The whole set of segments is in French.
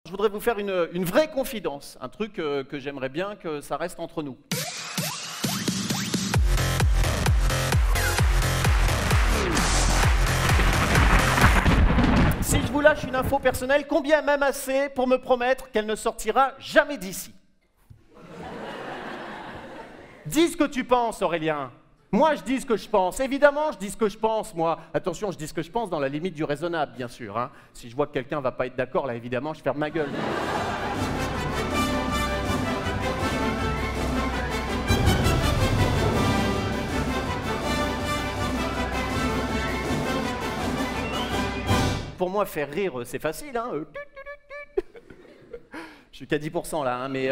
Je voudrais vous faire une vraie confidence, un truc que j'aimerais bien que ça reste entre nous. Si je vous lâche une info personnelle, combien même assez pour me promettre qu'elle ne sortira jamais d'ici? Dis ce que tu penses, Aurélien. Moi, je dis ce que je pense. Évidemment, je dis ce que je pense, moi. Attention, je dis ce que je pense dans la limite du raisonnable, bien sûr. Hein. Si je vois que quelqu'un ne va pas être d'accord, là, évidemment, je ferme ma gueule. Pour moi, faire rire, c'est facile. Hein. Je suis qu'à 10% là, hein, mais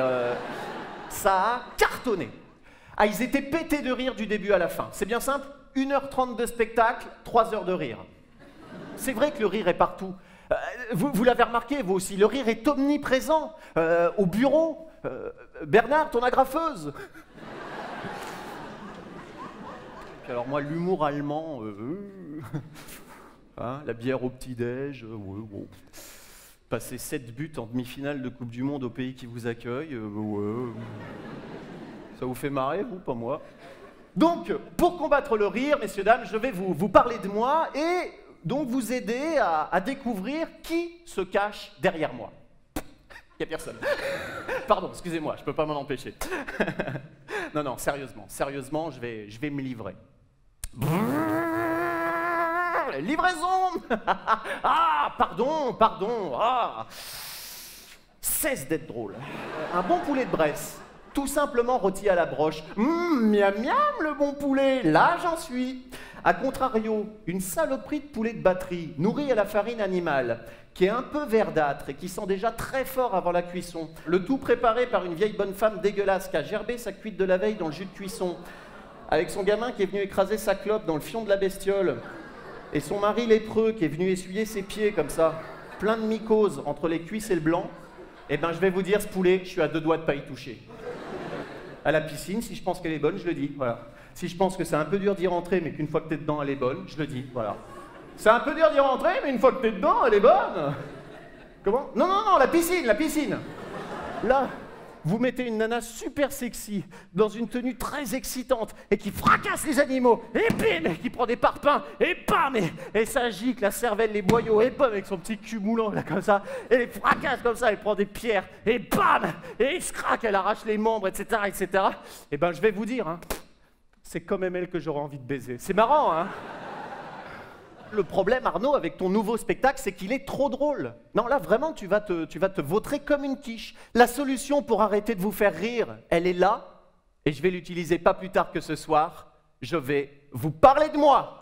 ça a cartonné. Ah, ils étaient pétés de rire du début à la fin. C'est bien simple, 1h30 de spectacle, 3 heures de rire. C'est vrai que le rire est partout. Vous l'avez remarqué, vous aussi, le rire est omniprésent. Au bureau, Bernard, ton agrafeuse. Puis alors moi, l'humour allemand, hein, la bière au petit-déj, ouais. Passer 7 buts en demi-finale de Coupe du Monde au pays qui vous accueille, ouais. Ça vous fait marrer, vous, pas moi? Donc, pour combattre le rire, messieurs, dames, je vais vous parler de moi et donc vous aider à découvrir qui se cache derrière moi. Il n'y a personne. Pardon, excusez-moi, je ne peux pas m'en empêcher. Non, sérieusement, je vais me livrer. Livraison. Ah, pardon, ah. Cesse d'être drôle. Un bon poulet de Bresse. Tout simplement rôti à la broche. Miam miam le bon poulet, là j'en suis. A contrario, une saloperie de poulet de batterie, nourri à la farine animale, qui est un peu verdâtre et qui sent déjà très fort avant la cuisson. Le tout préparé par une vieille bonne femme dégueulasse qui a gerbé sa cuite de la veille dans le jus de cuisson, avec son gamin qui est venu écraser sa clope dans le fion de la bestiole, et son mari lépreux qui est venu essuyer ses pieds comme ça, plein de mycoses entre les cuisses et le blanc. Eh ben je vais vous dire, ce poulet, je suis à 2 doigts de pas y toucher. À la piscine, si je pense qu'elle est bonne, je le dis, voilà. Si je pense que c'est un peu dur d'y rentrer, mais qu'une fois que t'es dedans, elle est bonne, je le dis, voilà. C'est un peu dur d'y rentrer, mais une fois que t'es dedans, elle est bonne. Comment? Non, la piscine. Là, vous mettez une nana super sexy, dans une tenue très excitante, et qui fracasse les animaux, et bim, qui prend des parpaings, et bam, et ça gicle, la cervelle, les boyaux, et bam, avec son petit cul moulant, là, comme ça, et elle fracasse comme ça, elle prend des pierres, et bam, et il se craque, elle arrache les membres, etc. Et ben, je vais vous dire, hein, c'est quand même elle que j'aurais envie de baiser. C'est marrant, hein? Le problème, Arnaud, avec ton nouveau spectacle, c'est qu'il est trop drôle. Non, là, vraiment, tu vas te vautrer comme une quiche. La solution pour arrêter de vous faire rire, elle est là, et je vais l'utiliser pas plus tard que ce soir. Je vais vous parler de moi.